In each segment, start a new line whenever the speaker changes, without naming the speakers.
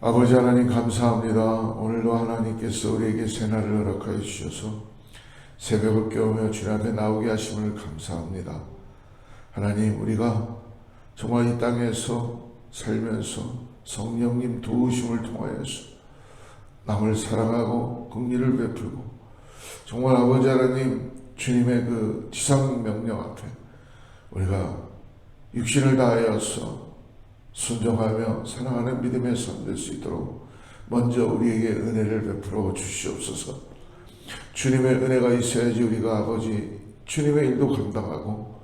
아버지 하나님 감사합니다. 오늘도 하나님께서 우리에게 새날을 허락하여 주셔서 새벽을 깨우며 주님 앞에 나오게 하심을 감사합니다. 하나님, 우리가 정말 이 땅에서 살면서 성령님 도우심을 통하여서 남을 사랑하고 긍휼을 베풀고 정말 아버지 하나님 주님의 그 지상 명령 앞에 우리가 육신을 다하여서 순종하며 사랑하는 믿음의 삶 될 수 있도록 먼저 우리에게 은혜를 베풀어 주시옵소서. 주님의 은혜가 있어야지 우리가 아버지 주님의 일도 감당하고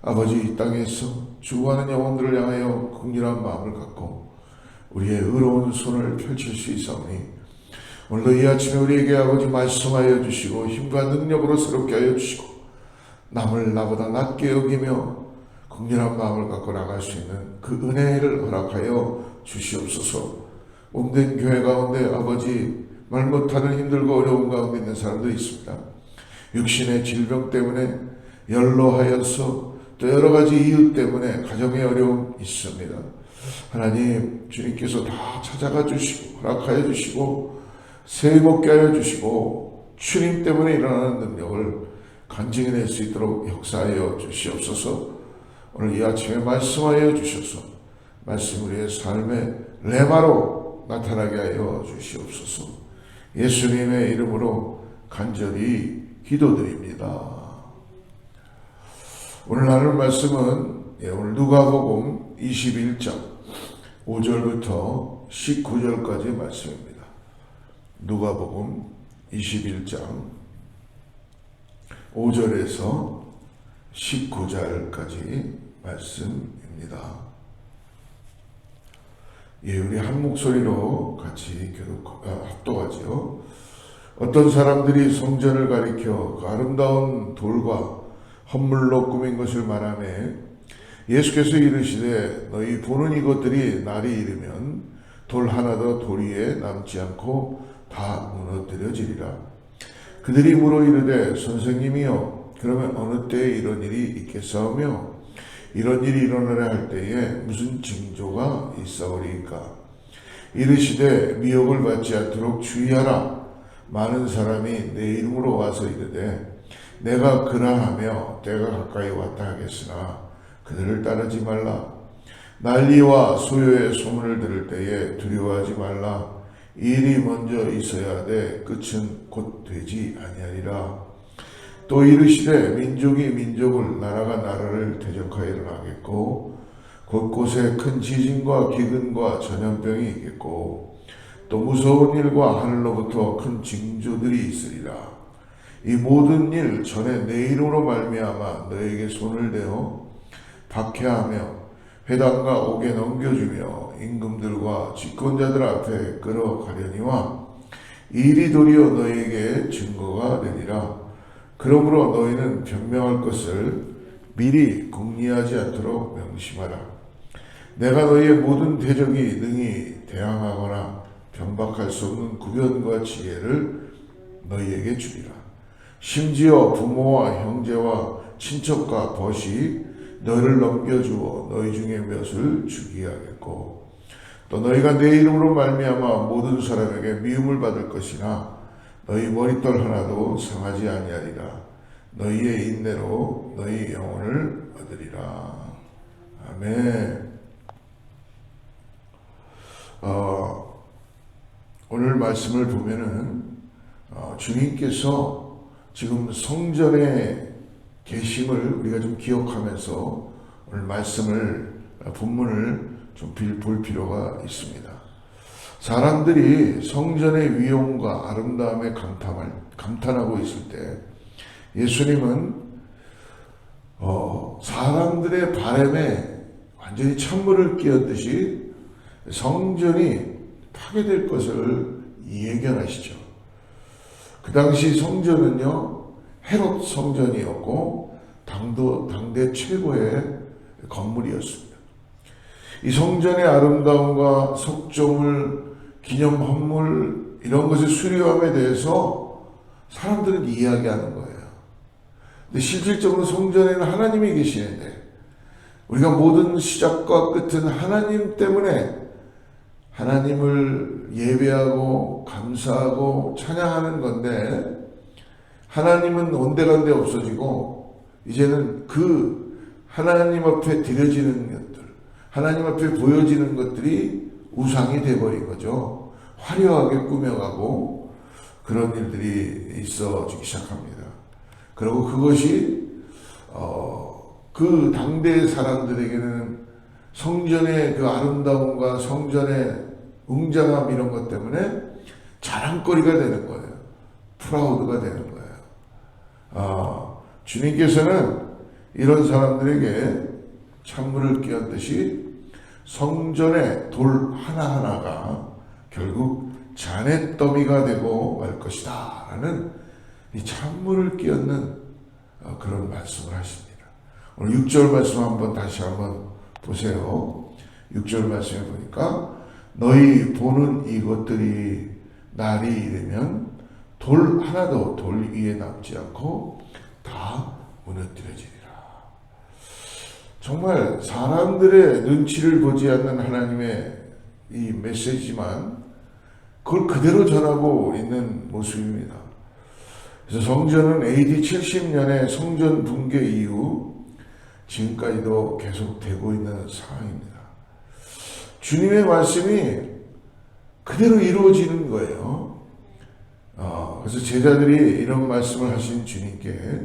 아버지 이 땅에서 죽어가는 영혼들을 향하여 긍휼한 마음을 갖고 우리의 의로운 손을 펼칠 수 있사오니 오늘도 이 아침에 우리에게 아버지 말씀하여 주시고 힘과 능력으로 새롭게 하여 주시고 남을 나보다 낮게 여기며 긍휼한 마음을 갖고 나갈 수 있는 그 은혜를 허락하여 주시옵소서. 몸된 교회 가운데 아버지 말 못하는 힘들고 어려운 가운데 있는 사람들이 있습니다. 육신의 질병 때문에 연로하여서 또 여러 가지 이유 때문에 가정의 어려움 있습니다. 하나님 주님께서 다 찾아가 주시고 허락하여 주시고 새 먹게 하여 주시고 주님 때문에 일어나는 능력을 간증해 낼 수 있도록 역사하여 주시옵소서. 오늘 이 아침에 말씀하여 주셔서 말씀 우리의 삶의 레마로 나타나게 하여 주시옵소서. 예수님의 이름으로 간절히 기도드립니다. 오늘 나눌 말씀은 오늘 누가복음 21장 5절부터 19절까지 말씀입니다. 누가복음 21장 5절에서 19절까지 말씀입니다. 우리 한 목소리로 같이 합독하지요. 어떤 사람들이 성전을 가리켜 그 아름다운 돌과 헌물로 꾸민 것을 말하며 예수께서 이르시되 너희 보는 이것들이 날이 이르면 돌 하나도 돌 위에 남지 않고 다 무너뜨려지리라. 그들이 물어 이르되 선생님이여 그러면 어느 때에 이런 일이 있겠사오며 이런 일이 일어나려 할 때에 무슨 징조가 있사오리이까. 이르시되 미혹을 받지 않도록 주의하라. 많은 사람이 내 이름으로 와서 이르되 내가 그러하며 때가 가까이 왔다 하겠으나 그들을 따르지 말라. 난리와 소요의 소문을 들을 때에 두려워하지 말라. 이 일이 먼저 있어야 하되 끝은 곧 되지 아니하리라. 또 이르시되 민족이 민족을 나라가 나라를 대적하여 일어나겠고 곳곳에 큰 지진과 기근과 전염병이 있겠고 또 무서운 일과 하늘로부터 큰 징조들이 있으리라. 이 모든 일 전에 내 이름으로 말미암아 너에게 손을 대어 박해하며 회당과 옥에 넘겨주며 임금들과 집권자들 앞에 끌어가려니와 이 일이 도리어 너에게 증거가 되리라. 그러므로 너희는 변명할 것을 미리 궁리하지 않도록 명심하라. 내가 너희의 모든 대적이 능히 대항하거나 변박할 수 없는 구변과 지혜를 너희에게 주리라. 심지어 부모와 형제와 친척과 벗이 너희를 넘겨주어 너희 중에 몇을 죽이게 하겠고 또 너희가 내 이름으로 말미암아 모든 사람에게 미움을 받을 것이나 너희 머릿돌 하나도 상하지 아니하리라. 너희의 인내로 너희 영혼을 얻으리라. 아멘. 오늘 말씀을 보면은 주님께서 지금 성전에 계심을 우리가 좀 기억하면서 오늘 말씀을 본문을 좀 볼 필요가 있습니다. 사람들이 성전의 위용과 아름다움에 감탄하고 있을 때 예수님은 사람들의 바람에 완전히 찬물을 끼얹듯이 성전이 파괴될 것을 예견하시죠. 그 당시 성전은요 헤롯 성전이었고 당대 최고의 건물이었습니다. 이 성전의 아름다움과 석조물, 기념 헌물 이런 것의 수려함에 대해서 사람들은 이야기하는 거예요. 근데 실질적으로 성전에는 하나님이 계시는데 우리가 모든 시작과 끝은 하나님 때문에 하나님을 예배하고 감사하고 찬양하는 건데, 하나님은 온데간데 없어지고 이제는 그 하나님 앞에 드려지는 것들, 하나님 앞에 보여지는 것들이 우상이 돼버린 거죠. 화려하게 꾸며가고 그런 일들이 있어지기 시작합니다. 그리고 그것이 그 당대의 사람들에게는 성전의 그 아름다움과 성전의 웅장함 이런 것 때문에 자랑거리가 되는 거예요. 프라우드가 되는 거예요. 주님께서는 이런 사람들에게 찬물을 끼얹듯이 성전의 돌 하나하나가 결국 잔해더미가 되고 말 것이다 라는 이 찬물을 끼얹는 그런 말씀을 하십니다. 오늘 6절 말씀 다시 한번 보세요. 6절 말씀에 보니까 너희 보는 이것들이 날이 이르면 돌 하나도 돌 위에 남지 않고 다 무너뜨려지리라. 정말 사람들의 눈치를 보지 않는 하나님의 이 메시지만 그걸 그대로 전하고 있는 모습입니다. 그래서 성전은 AD 70년에 성전 붕괴 이후 지금까지도 계속되고 있는 상황입니다. 주님의 말씀이 그대로 이루어지는 거예요. 그래서 제자들이 이런 말씀을 하신 주님께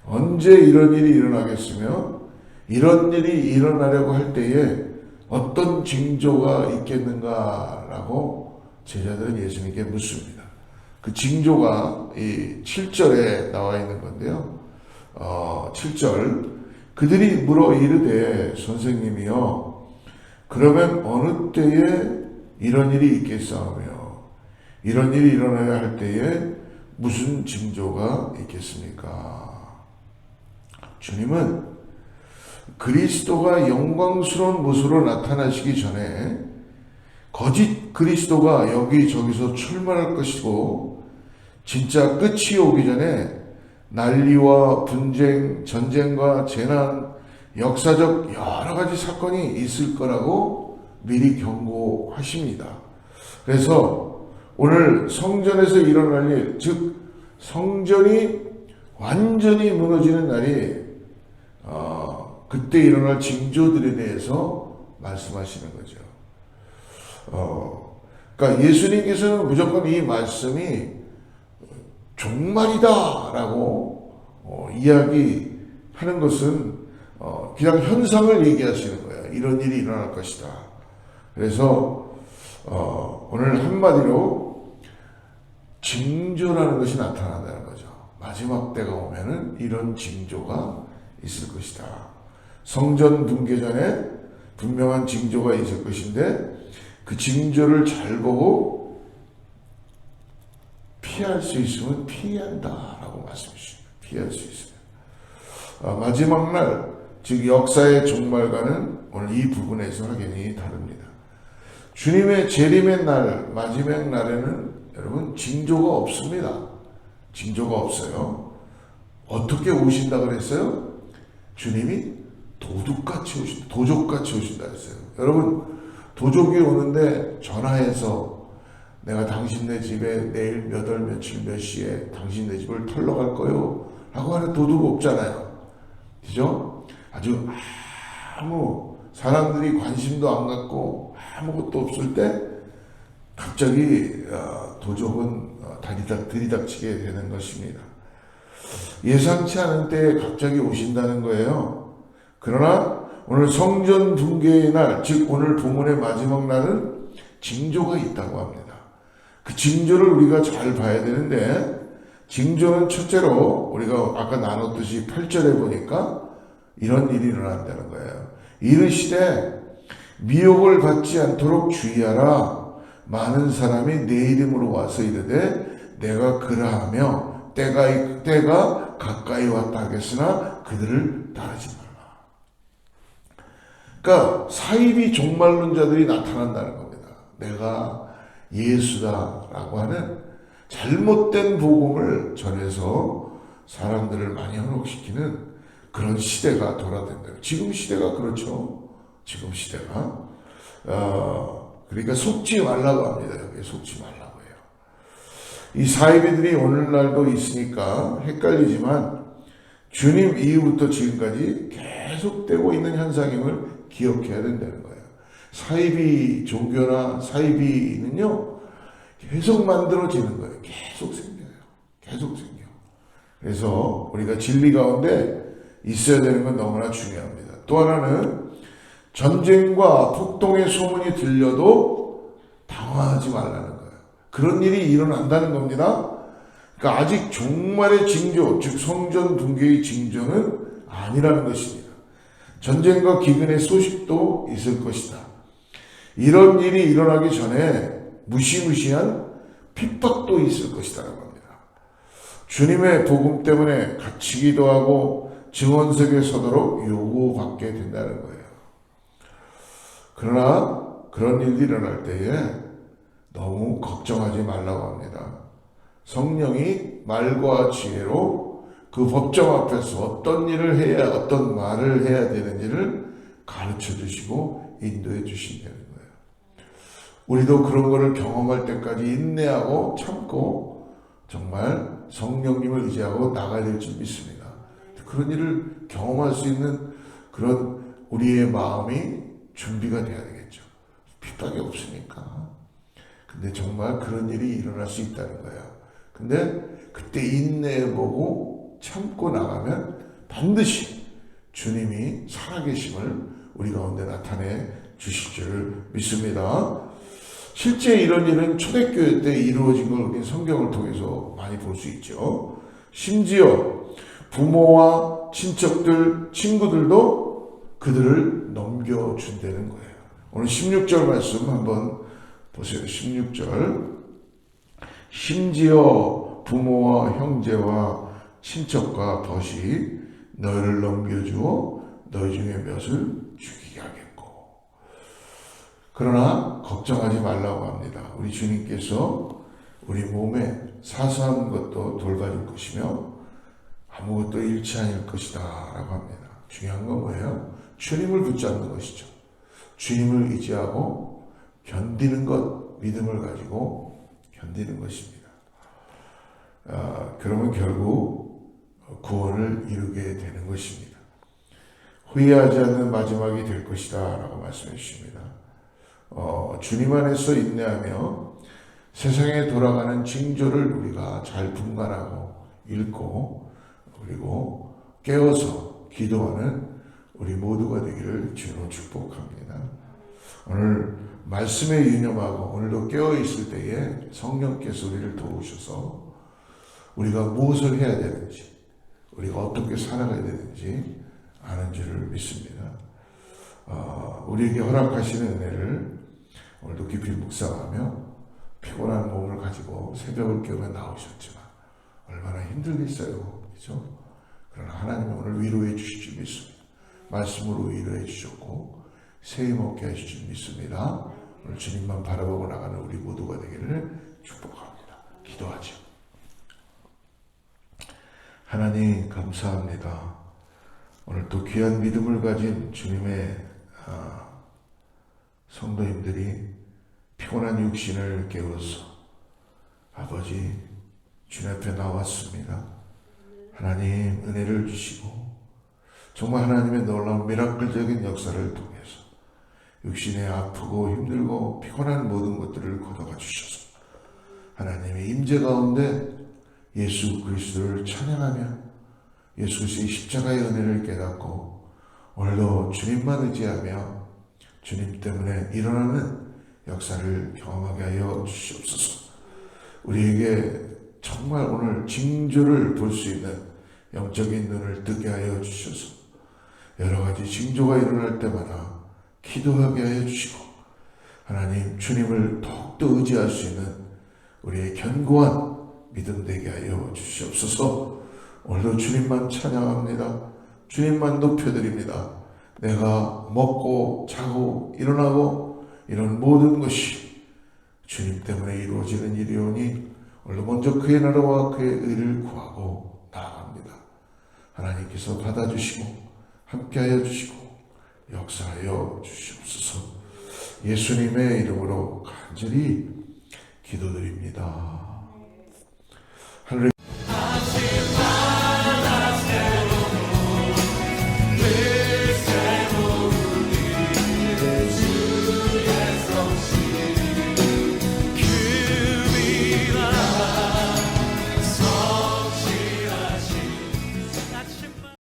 언제 이런 일이 일어나겠으며 이런 일이 일어나려고 할 때에 어떤 징조가 있겠는가라고 제자들은 예수님께 묻습니다. 그 징조가 이 7절에 나와 있는 건데요. 7절 그들이 물어 이르되 선생님이여 그러면 어느 때에 이런 일이 있겠사오며 이런 일이 일어나야 할 때에 무슨 징조가 있겠습니까? 주님은 그리스도가 영광스러운 모습으로 나타나시기 전에 거짓 그리스도가 여기저기서 출몰할 것이고 진짜 끝이 오기 전에 난리와 분쟁, 전쟁과 재난, 역사적 여러 가지 사건이 있을 거라고 미리 경고하십니다. 그래서 오늘 성전에서 일어날 일, 즉 성전이 완전히 무너지는 날이 그때 일어날 징조들에 대해서 말씀하시는 거죠. 그러니까 예수님께서는 무조건 이 말씀이 종말이다 라고 이야기하는 것은 그냥 현상을 얘기하시는 거예요. 이런 일이 일어날 것이다. 그래서 오늘 한마디로 징조라는 것이 나타난다는 거죠. 마지막 때가 오면은 이런 징조가 있을 것이다. 성전 붕괴 전에 분명한 징조가 있을 것인데 그 징조를 잘 보고 피할 수 있으면 피한다라고 말씀해 주십니다. 피할 수 있으면. 마지막 날, 즉 역사의 종말과는 오늘 이 부분에서 확연히 다릅니다. 주님의 재림의 날, 마지막 날에는 여러분 징조가 없습니다. 징조가 없어요. 어떻게 오신다 그랬어요? 주님이 도둑같이 오신다. 도적같이 오신다 그랬어요. 여러분 도적이 오는데 전화해서 내가 당신네 집에 내일 몇 월 며칠 몇 시에 당신네 집을 털러 갈 거요 라고 하는 도둑 없잖아요. 그죠? 아주 아무 사람들이 관심도 안 갖고 아무것도 없을 때 갑자기 도적은 들이닥치게 되는 것입니다. 예상치 않은 때에 갑자기 오신다는 거예요. 그러나 오늘 성전 붕괴의 날, 즉 오늘 본문의 마지막 날은 징조가 있다고 합니다. 그 징조를 우리가 잘 봐야 되는데 징조는 첫째로 우리가 아까 나눴듯이 8절에 보니까 이런 일이 일어난다는 거예요. 이르시되 미혹을 받지 않도록 주의하라. 많은 사람이 내 이름으로 와서 이르되 내가 그러하며 때가 가까이 왔다 하겠으나 그들을 따르지 말라. 그러니까 사이비 종말론자들이 나타난다는 겁니다. 내가 예수다라고 하는 잘못된 복음을 전해서 사람들을 많이 현혹시키는 그런 시대가 돌아댄다. 지금 시대가 그렇죠. 지금 시대가 그러니까 속지 말라고 합니다. 여기 속지 말라고 해요. 이 사이비들이 오늘날도 있으니까 헷갈리지만 주님 이후부터 지금까지 계속되고 있는 현상임을 기억해야 된다는 거예요. 사이비 종교나 사이비는요, 계속 만들어지는 거예요. 계속 생겨요. 계속 생겨. 그래서 우리가 진리 가운데 있어야 되는 건 너무나 중요합니다. 또 하나는 전쟁과 폭동의 소문이 들려도 당황하지 말라는 거예요. 그런 일이 일어난다는 겁니다. 그러니까 아직 종말의 징조, 즉 성전 붕괴의 징조는 아니라는 것입니다. 전쟁과 기근의 소식도 있을 것이다. 이런 일이 일어나기 전에 무시무시한 핍박도 있을 것이라는 겁니다. 주님의 복음 때문에 갇히기도 하고 증언석에 서도록 요구받게 된다는 거예요. 그러나 그런 일이 일어날 때에 너무 걱정하지 말라고 합니다. 성령이 말과 지혜로 그 법정 앞에서 어떤 일을 해야, 어떤 말을 해야 되는지를 가르쳐 주시고 인도해 주신다는 거예요. 우리도 그런 거를 경험할 때까지 인내하고 참고 정말 성령님을 의지하고 나가야 될 줄 믿습니다. 그런 일을 경험할 수 있는 그런 우리의 마음이 준비가 돼야 되겠죠. 핍박이 없으니까. 근데 정말 그런 일이 일어날 수 있다는 거야. 근데 그때 인내해보고 참고 나가면 반드시 주님이 살아계심을 우리 가운데 나타내 주실 줄 믿습니다. 실제 이런 일은 초대교회 때 이루어진 걸 우리 성경을 통해서 많이 볼 수 있죠. 심지어 부모와 친척들, 친구들도 그들을 넘겨준다는 거예요. 오늘 16절 말씀 한번 보세요. 16절. 심지어 부모와 형제와 친척과 벗이 너희를 넘겨주어 너희 중에 몇을 죽이게 하겠고. 그러나 걱정하지 말라고 합니다. 우리 주님께서 우리 몸에 사소한 것도 돌봐줄 것이며 아무것도 잃지 않을 것이다 라고 합니다. 중요한 건 뭐예요? 주님을 붙잡는 것이죠. 주님을 의지하고 견디는 것, 믿음을 가지고 견디는 것입니다. 그러면 결국 구원을 이루게 되는 것입니다. 후회하지 않는 마지막이 될 것이다 라고 말씀해 주십니다. 주님 안에서 인내하며 세상에 돌아가는 징조를 우리가 잘 분간하고 읽고 그리고 깨어서 기도하는 우리 모두가 되기를 주로 축복합니다. 오늘 말씀에 유념하고 오늘도 깨어있을 때에 성령께서 우리를 도우셔서 우리가 무엇을 해야 되는지 우리가 어떻게 살아가야 되는지 아는 줄을 믿습니다. 우리에게 허락하시는 은혜를 오늘도 깊이 묵상하며 피곤한 몸을 가지고 새벽을 깨우며 나오셨지만 얼마나 힘들겠어요. 그렇죠? 그러나 하나님은 오늘 위로해 주실 줄 믿습니다. 말씀으로 위로해 주셨고 세임 얻게 하실 줄 믿습니다. 오늘 주님만 바라보고 나가는 우리 모두가 되기를 축복합니다. 기도하죠. 하나님 감사합니다. 오늘 또 귀한 믿음을 가진 주님의 성도님들이 피곤한 육신을 깨워서 아버지 주님 앞에 나왔습니다. 하나님 은혜를 주시고 정말 하나님의 놀라운 미라클적인 역사를 통해서 육신에 아프고 힘들고 피곤한 모든 것들을 걷어가 주셔서 하나님의 임재 가운데 예수 그리스도를 찬양하며 예수 그리스도의 십자가의 은혜를 깨닫고 오늘도 주님만 의지하며 주님 때문에 일어나는 역사를 경험하게 하여 주시옵소서. 우리에게 정말 오늘 징조를 볼 수 있는 영적인 눈을 뜨게 하여 주셔서 여러 가지 징조가 일어날 때마다 기도하게 하여 주시고 하나님 주님을 더욱더 의지할 수 있는 우리의 견고한 믿음 되게 하여 주시옵소서. 오늘도 주님만 찬양합니다. 주님만 높여드립니다. 내가 먹고 자고 일어나고 이런 모든 것이 주님 때문에 이루어지는 일이오니 오늘도 먼저 그의 나라와 그의 의를 구하고 나아갑니다. 하나님께서 받아주시고 함께하여 주시고 역사하여 주시옵소서. 예수님의 이름으로 간절히 기도드립니다.